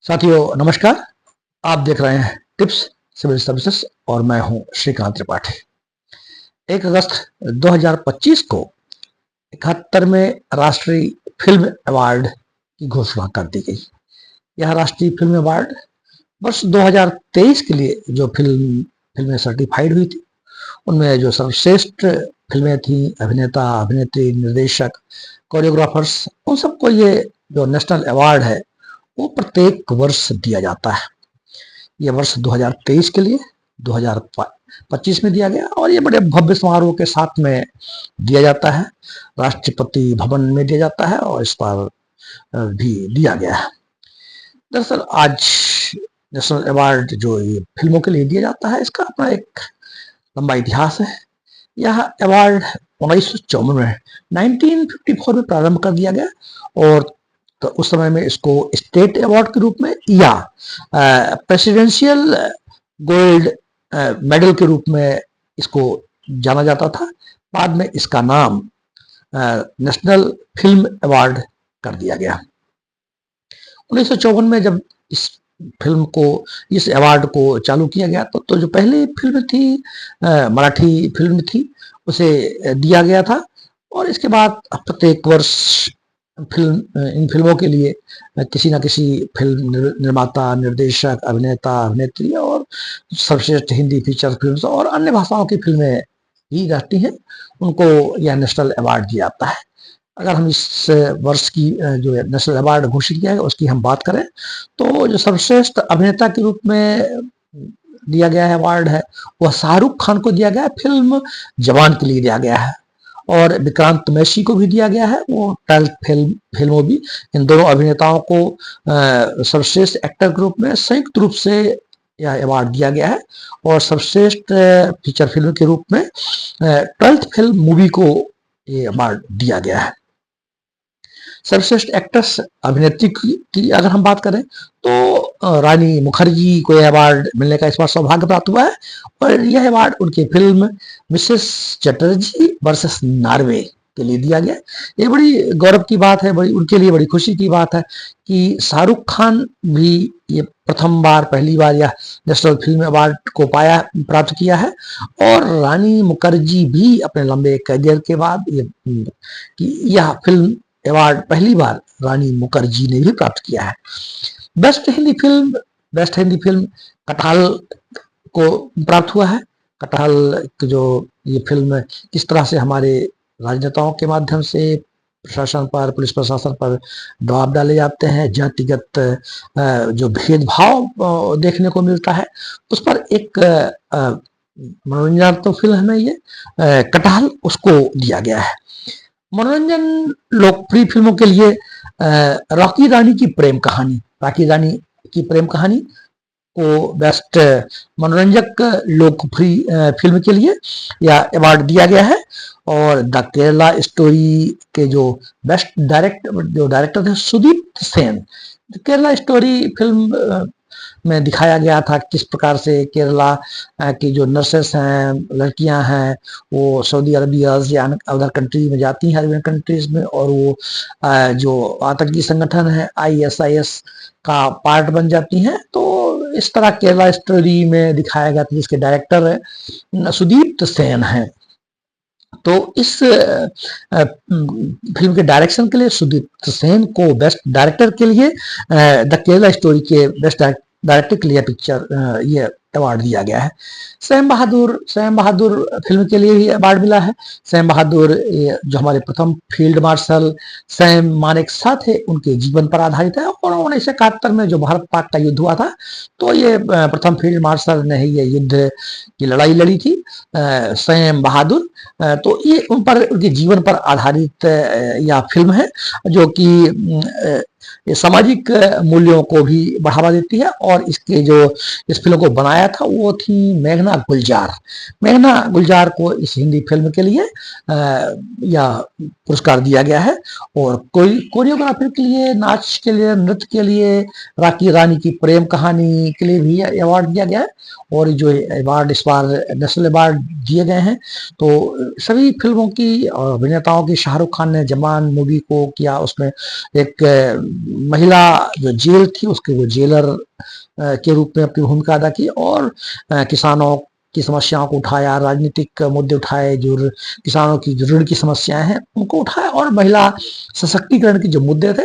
साथियों नमस्कार। आप देख रहे हैं टिप्स सिविल सर्विसेज और मैं हूं श्रीकांत त्रिपाठी। 1 अगस्त 2025 को 71वें राष्ट्रीय फिल्म अवार्ड की घोषणा कर दी गई। यह राष्ट्रीय फिल्म अवार्ड वर्ष 2023 के लिए जो फिल्में सर्टिफाइड हुई थी उनमें जो सर्वश्रेष्ठ फिल्में थी, अभिनेता, अभिनेत्री, निर्देशक, कोरियोग्राफर्स, उन सबको ये जो नेशनल अवार्ड है वो प्रत्येक वर्ष दिया जाता है। ये वर्ष 2023 के लिए 2025 में दिया गया और ये बड़े भव्य समारोह के साथ में दिया जाता है। राष्ट्रपति भवन में दिया जाता है और इस बार भी दिया गया है। दरअसल आज नेशनल अवार्ड जो ये फिल्मों के लिए दिया जाता है इसका अपना एक लंबा इतिहास है। यह अवार्ड 1954 में 1954 में प्रारंभ कर दिया गया और तो उस समय में इसको स्टेट अवार्ड के रूप में या प्रेसिडेंशियल गोल्ड मेडल के रूप में इसको जाना जाता था। बाद में इसका नाम नेशनल फिल्म अवार्ड कर दिया गया। 1954 में जब इस अवार्ड को चालू किया गया तो जो पहली फिल्म थी मराठी फिल्म थी उसे दिया गया था और इसके बाद प्रत्येक वर्ष इन फिल्मों के लिए किसी न किसी फिल्म निर्माता, निर्देशक, अभिनेता, अभिनेत्री और सर्वश्रेष्ठ हिंदी फीचर फिल्म्स और अन्य भाषाओं की फिल्में ही रहती हैं, उनको यह नेशनल अवार्ड दिया जाता है। अगर हम इस वर्ष की जो नेशनल अवार्ड घोषित किया है उसकी हम बात करें तो जो सर्वश्रेष्ठ अभिनेता के रूप में दिया गया है अवार्ड है वह शाहरुख खान को दिया गया है। फिल्म जवान के लिए दिया गया है और विक्रांत मैसी को भी दिया गया है। वो 12 फिल्मों भी इन दोनों अभिनेताओं को सर्वश्रेष्ठ एक्टर के रूप में संयुक्त रूप से यह अवार्ड दिया गया है और सर्वश्रेष्ठ फीचर फिल्म के रूप में 12th फिल्म मूवी को ये अवार्ड दिया गया है। सर्वश्रेष्ठ एक्ट्रेस अभिनेत्री की अगर हम बात करें तो रानी मुखर्जी को यह अवार्ड मिलने का इस बार सौभाग्य प्राप्त हुआ है और यह अवार्ड उनकी film Mrs Chatterjee versus Norway के लिए दिया गया। ये बड़ी गौरव की बात है, उनके लिए बड़ी खुशी की बात है कि शाहरुख खान भी ये पहली बार यह नेशनल फिल्म अवार्ड को प्राप्त किया है और रानी मुखर्जी भी अपने लंबे करियर के बाद यह फिल्म अवार्ड पहली बार रानी मुखर्जी ने भी प्राप्त किया है। बेस्ट हिंदी फिल्म कटहल को प्राप्त हुआ है। कटहल जो ये फिल्म किस तरह से हमारे राजनेताओं के माध्यम से प्रशासन पर, पुलिस प्रशासन पर दबाव डाले जाते हैं, जातिगत जो भेदभाव देखने को मिलता है उस पर एक मनोरंजनात्मक फिल्म है ये कटहल, उसको दिया गया है। मनोरंजन लोकप्रिय फिल्मों के लिए रॉकी रानी की प्रेम कहानी को बेस्ट मनोरंजक लोकप्रिय फिल्म के लिए यह अवार्ड दिया गया है और द केरला स्टोरी के जो बेस्ट डायरेक्टर थे सुदीप सेन। केरला स्टोरी फिल्म में दिखाया गया था किस प्रकार से केरला की जो नर्सेस हैं, लड़कियां हैं, वो सऊदी अरबिया या अदर कंट्री में जाती हैं, अरबियन कंट्रीज में, और वो जो आतंकी संगठन है ISIS का पार्ट बन जाती हैं। तो इस तरह केरला स्टोरी में दिखाया गया था जिसके डायरेक्टर सुदीप सेन हैं। तो इस फिल्म के डायरेक्शन के लिए सुदीप सेन को बेस्ट डायरेक्टर के लिए द केरला स्टोरी के बेस्ट डायरेक्टर के लिए पिक्चर ये अवार्ड दिया गया है। सैम बहादुर फिल्म के लिए भी अवार्ड मिला है। सैम बहादुर जो हमारे प्रथम फील्ड मार्शल सैम मानेकशॉ थे उनके जीवन पर आधारित है और 1971 में जो भारत पाक का युद्ध हुआ था तो ये प्रथम फील्ड मार्शल ने ही ये युद्ध की लड़ाई लड़ी थी सैम बहादुर। तो ये उनके जीवन पर आधारित यह फिल्म है जो कि ये सामाजिक मूल्यों को भी बढ़ावा देती है और इस फिल्म को बनाया था वो थी मेघना गुलजार को इस हिंदी फिल्म के लिए यह पुरस्कार दिया गया है और कोरियोग्राफी के लिए, नाच के लिए, नृत्य के लिए रॉकी रानी की प्रेम कहानी के लिए भी अवार्ड दिया गया है। और जो अवार्ड इस बार नेशनल अवार्ड दिए गए हैं तो सभी फिल्मों की और अभिनेताओं की, शाहरुख खान ने जवान मूवी को किया, उसमें एक महिला जो जेल थी उसके वो जेलर के रूप में अपनी भूमिका अदा की, और किसानों की समस्याओं को उठाया, राजनीतिक मुद्दे उठाए, जो किसानों की जो ऋण की समस्याएं हैं उनको उठाया, और महिला सशक्तिकरण के जो मुद्दे थे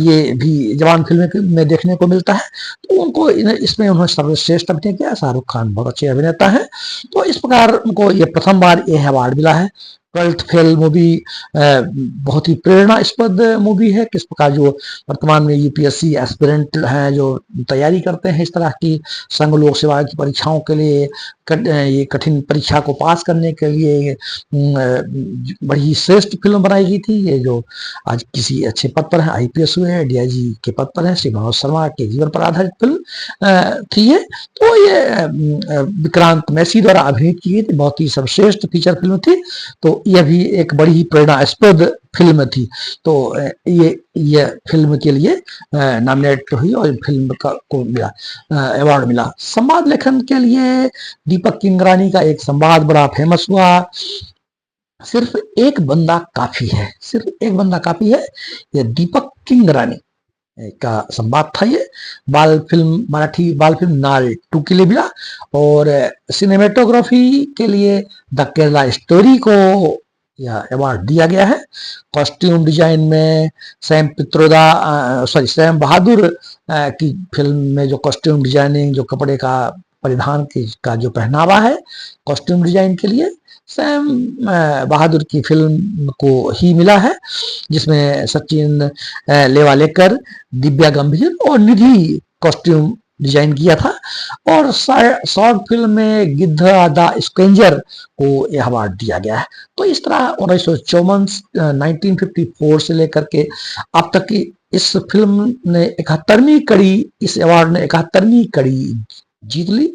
ये भी जवान फिल्म में देखने को मिलता है। तो उनको इसमें उन्होंने सर्वश्रेष्ठ अभिनय किया। शाहरुख खान बहुत अच्छे अभिनेता हैं, तो इस प्रकार उनको ये प्रथम बार ये अवार्ड मिला है। 12th फेल मूवी बहुत ही प्रेरणास्पद मूवी है। किस प्रकार जो वर्तमान में यूपीएससी एस्पिरेंट हैं जो तैयारी करते हैं इस तरह की संघ लोक सेवा की परीक्षाओं के लिए, ये कठिन परीक्षा को पास करने के लिए बड़ी श्रेष्ठ फिल्म बनाई गई थी। ये जो आज किसी अच्छे पद पर है, आईपीएस हुए हैं, डीआईजी के पद पर है, श्री मनोज शर्मा के जीवन पर आधारित फिल्म थी ये। तो ये विक्रांत मैसी द्वारा अभिनीत की गई थी, बहुत ही सर्वश्रेष्ठ फीचर फिल्म थी। तो यह भी एक बड़ी ही प्रेरणास्पद फिल्म थी। तो ये फिल्म के लिए नॉमिनेट हुई और फिल्म को मिला अवार्ड मिला। संवाद लेखन के लिए दीपक किंगरानी का एक संवाद बड़ा फेमस हुआ, सिर्फ एक बंदा काफी है, सिर्फ एक बंदा काफी है। ये दीपक किंगरानी का संवाद था। ये बाल फिल्म, मराठी बाल फिल्म नाल 2 के लिए मिला, और सिनेमेटोग्राफी के लिए द केरला स्टोरी को यह अवार्ड दिया गया है। कॉस्ट्यूम डिजाइन में सैम बहादुर की फिल्म में जो कॉस्ट्यूम डिजाइनिंग, जो कपड़े का परिधान का जो पहनावा है कॉस्ट्यूम डिजाइन के लिए, सैम बहादुर की फिल्म को ही मिला है, जिसमें सचिन लेवालेकर, दिव्या गंभीर और निधि कॉस्ट्यूम डिजाइन किया था। और शॉर्ट फिल्म में गिद्ध द स्केंजर को यह अवार्ड दिया गया है। तो इस तरह 1954 से लेकर के अब तक की इस फिल्म ने 71वीं कड़ी, इस अवार्ड ने 71वीं कड़ी जीत ली।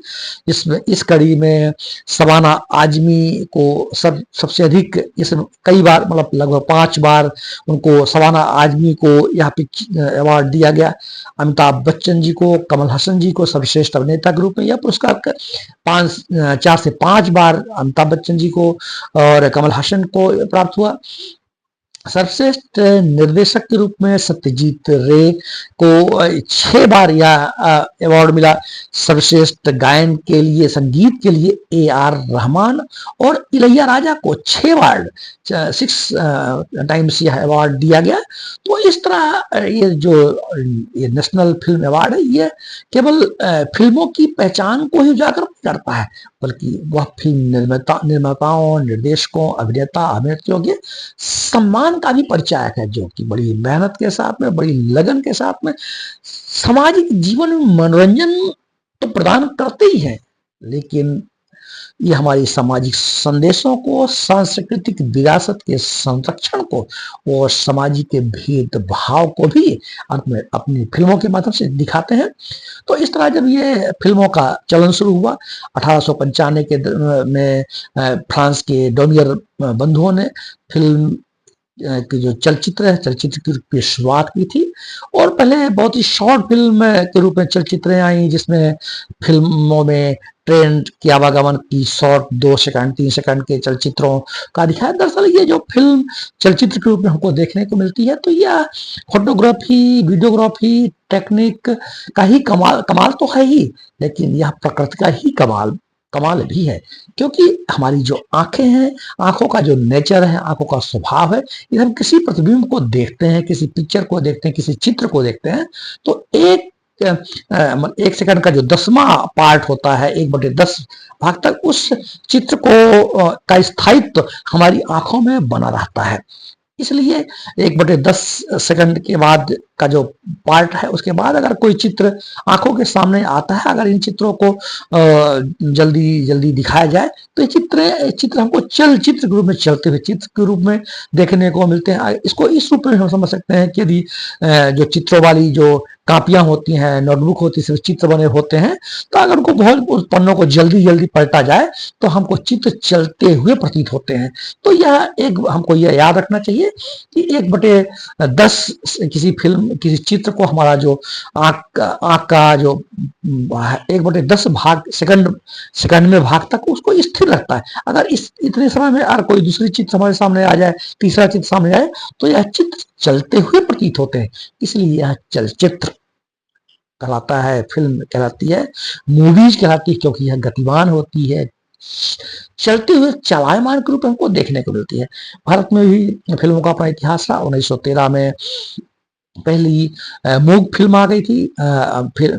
इसमें इस कड़ी में शबाना आजमी को सबसे अधिक, इस कई बार मतलब लगभग 5 बार उनको शबाना आजमी को यहाँ पे अवार्ड दिया गया। अमिताभ बच्चन जी को, कमल हसन जी को सर्वश्रेष्ठ अभिनेता के रूप में यह पुरस्कार 4 से 5 बार अमिताभ बच्चन जी को और कमल हसन को प्राप्त हुआ। सर्वश्रेष्ठ निर्देशक के रूप में सत्यजीत रे को 6 बार यह अवार्ड मिला। सर्वश्रेष्ठ गायन के लिए, संगीत के लिए AR रहमान और इलैया राजा को 6 बार 6 टाइम्स यह अवार्ड दिया गया। तो इस तरह ये नेशनल फिल्म अवार्ड है, ये केवल फिल्मों की पहचान को ही उजागर करता है, बल्कि वह फिल्म निर्माताओं, निर्देशकों, अभिनेता, अभिनेत्रियों के सम्मान का भी परिचायक है, जो कि बड़ी मेहनत के साथ में, बड़ी लगन के साथ में सामाजिक जीवन में मनोरंजन तो प्रदान करते ही हैं, लेकिन ये हमारी सामाजिक संदेशों को, सांस्कृतिक विरासत के संरक्षण को और सामाजिक भेदभाव को भी अपनी फिल्मों के माध्यम से दिखाते हैं। तो इस तरह जब ये फिल्मों का चलन शुरू हुआ 1895 में फ्रांस के डोमियर बंधुओं ने फिल्म की जो चलचित्र की शुरुआत की थी। और पहले बहुत ही शॉर्ट फिल्म के रूप में चलचित्रें आई, जिसमें फिल्मों में ट्रेन के आवागमन की शॉर्ट 2 सेकंड 3 सेकंड के चलचित्रों का दिखाया। दरअसल ये जो फिल्म चलचित्र के रूप में हमको देखने को मिलती है, तो यह फोटोग्राफी, वीडियोग्राफी, टेक्निक का ही कमाल तो है ही, लेकिन यह प्रकृति का ही कमाल भी है। क्योंकि हमारी जो आंखें हैं, आंखों का जो नेचर है, आंखों का स्वभाव है, ये हम किसी प्रतिबिंब को देखते हैं, किसी पिक्चर को देखते हैं, किसी चित्र को देखते हैं, तो एक सेकंड का जो 10वां पार्ट होता है, 1/10 भाग तक उस चित्र को का स्थायित्व हमारी आंखों में बना रहता है। इसलिए 1/10 सेकंड के बाद का जो पार्ट है, उसके बाद अगर कोई चित्र आंखों के सामने आता है, अगर इन चित्रों को जल्दी दिखाया जाए, तो ये चित्र हमको चलचित्र के रूप में, चलते हुए चित्र के रूप में देखने को मिलते हैं। इसको इस रूप में हम समझ सकते हैं कि यदि जो चित्रों वाली जो कापियां होती हैं, नोटबुक होती है, सिर्फ चित्र बने होते हैं, तो अगर उनको बहुत उस पन्नों को जल्दी पलटा जाए तो हमको चित्र चलते हुए प्रतीत होते हैं। तो हमको यह याद रखना चाहिए कि 1/10 किसी चित्र को हमारा जो आंख का जो 1/10 भाग सेकंड में भाग तक उसको स्थिर रखता है। अगर इतने समय में अगर कोई दूसरी चित्र हमारे सामने आ जाए, तीसरा चित्र सामने आए, तो यह चित्र चलते हुए प्रतीत होते हैं, इसलिए यह चलचित्र कहलाता है, फिल्म कहलाती है, मूवीज कहलाती है, क्योंकि यह गतिमान होती है, चलते हुए चलायमान के रूप में हमको देखने को मिलती है। भारत में भी फिल्मों का अपना इतिहास रहा। 1913 में पहली मूक फिल्म आ गई थी,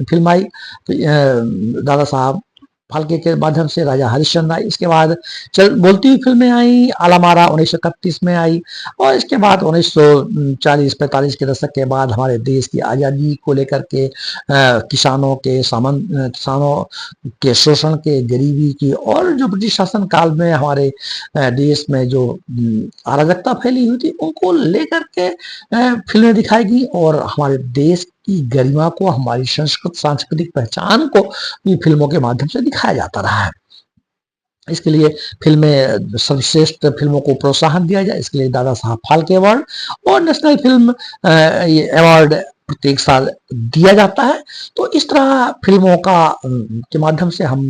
फिल्म आई दादा साहब फाल्के के माध्यम से, राजा हरिश्चंद्र आई। इसके बाद चल बोलती हुई फिल्में आई, आलामारा 1931 में आई, और इसके बाद 1940-45 के दशक के बाद हमारे देश की आज़ादी को लेकर के किसानों के शोषण के, गरीबी की, और जो ब्रिटिश शासन काल में हमारे देश में जो अराजकता फैली हुई थी, उनको लेकर के फिल्में दिखाई गई, और हमारे देश की गरिमा को, हमारी सांस्कृतिक पहचान को भी फिल्मों के माध्यम से दिखाया जाता रहा है। इसके लिए फिल्में, सर्वश्रेष्ठ फिल्मों को प्रोत्साहन दिया जाए, इसके लिए दादा साहब फाल्के अवार्ड और नेशनल फिल्म अवार्ड प्रत्येक साल दिया जाता है। तो इस तरह फिल्मों का के माध्यम से हम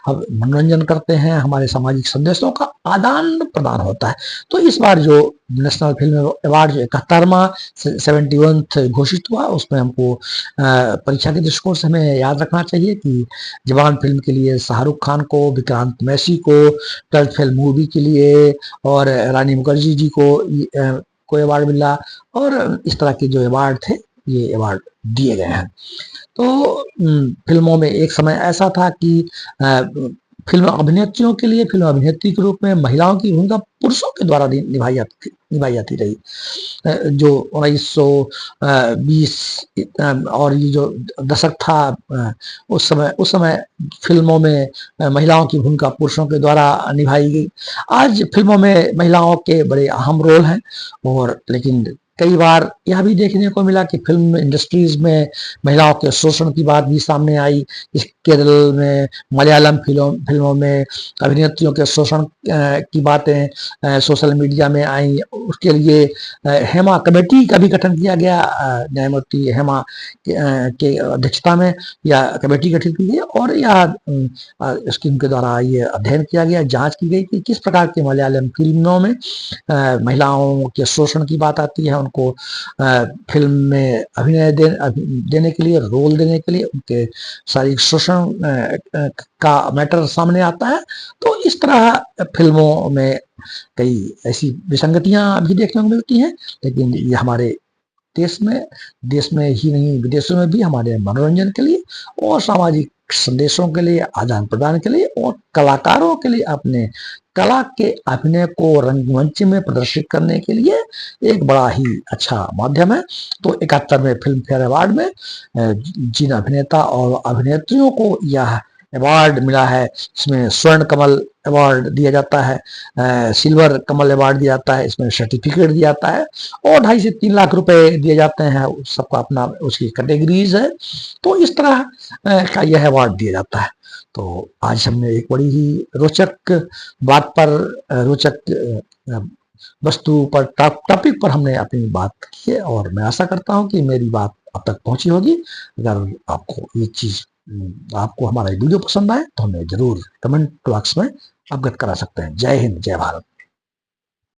मनोरंजन करते हैं, हमारे सामाजिक संदेशों का आदान प्रदान होता है। तो इस बार जो नेशनल फिल्म अवार्ड जो 71वां 71th घोषित हुआ, उसमें हमको परीक्षा के दृष्टिकोण से हमें याद रखना चाहिए कि जवान फिल्म के लिए शाहरुख खान को, विक्रांत मैसी को, 12th फेल मूवी के लिए, और रानी मुखर्जी जी को अवार्ड मिला, और इस तरह के जो अवार्ड थे, ये अवार्ड दिए गए हैं। तो फिल्मों में एक समय ऐसा था कि फिल्म अभिनेत्रियों के लिए, फिल्म अभिनेत्री के रूप में महिलाओं की भूमिका पुरुषों के द्वारा निभाई जाती रही। जो 1920 और ये जो दशक था, उस समय फिल्मों में महिलाओं की भूमिका पुरुषों के द्वारा निभाई गई। आज फिल्मों में महिलाओं के बड़े अहम रोल हैं, और लेकिन कई बार यह भी देखने को मिला कि फिल्म इंडस्ट्रीज में महिलाओं के शोषण की बात भी सामने आई। इस केरल में, मलयालम फिल्मों में अभिनेत्रियों के शोषण की बातें सोशल मीडिया में आई। उसके लिए हेमा कमेटी का भी गठन किया गया, न्यायमूर्ति हेमा के अध्यक्षता में यह कमेटी गठित की गई, और यह स्कीम के द्वारा ये अध्ययन किया गया, जांच की गई कि किस प्रकार के मलयालम फिल्मों में महिलाओं के शोषण की बात आती है, उनको फिल्म में अभिनय देने के लिए, रोल देने के लिए उनके शारीरिक शोषण का मैटर सामने आता है। तो इस तरह फिल्मों में कई ऐसी विसंगतियां भी देखने को मिलती हैं, लेकिन ये हमारे देश में ही नहीं, विदेशों में भी हमारे मनोरंजन के लिए और सामाजिक संदेशों के लिए, आदान प्रदान के लिए, और कलाकारों के लिए अपने कला के अभिनय को रंगमंच में प्रदर्शित करने के लिए एक बड़ा ही अच्छा माध्यम है। तो 71वें फिल्म फेयर अवार्ड में जिन अभिनेता और अभिनेत्रियों को यह अवार्ड मिला है, इसमें स्वर्ण कमल अवार्ड दिया जाता है, सिल्वर कमल अवार्ड दिया जाता है, इसमें सर्टिफिकेट दिया जाता है, और 2.5 से 3 लाख रुपए दिए जाते हैं। सबका अपना उसकी कैटेगरीज है। तो इस तरह का यह अवार्ड दिया जाता है। तो आज हमने एक बड़ी ही रोचक बात पर, रोचक वस्तु पर, टॉपिक पर हमने अपनी बात की है, और मैं आशा करता हूं कि मेरी बात अब तक पहुंची होगी। अगर आपको ये चीज, आपको हमारा वीडियो पसंद आए तो हमें जरूर कमेंट बॉक्स में अवगत करा सकते हैं। जय हिंद, जय भारत।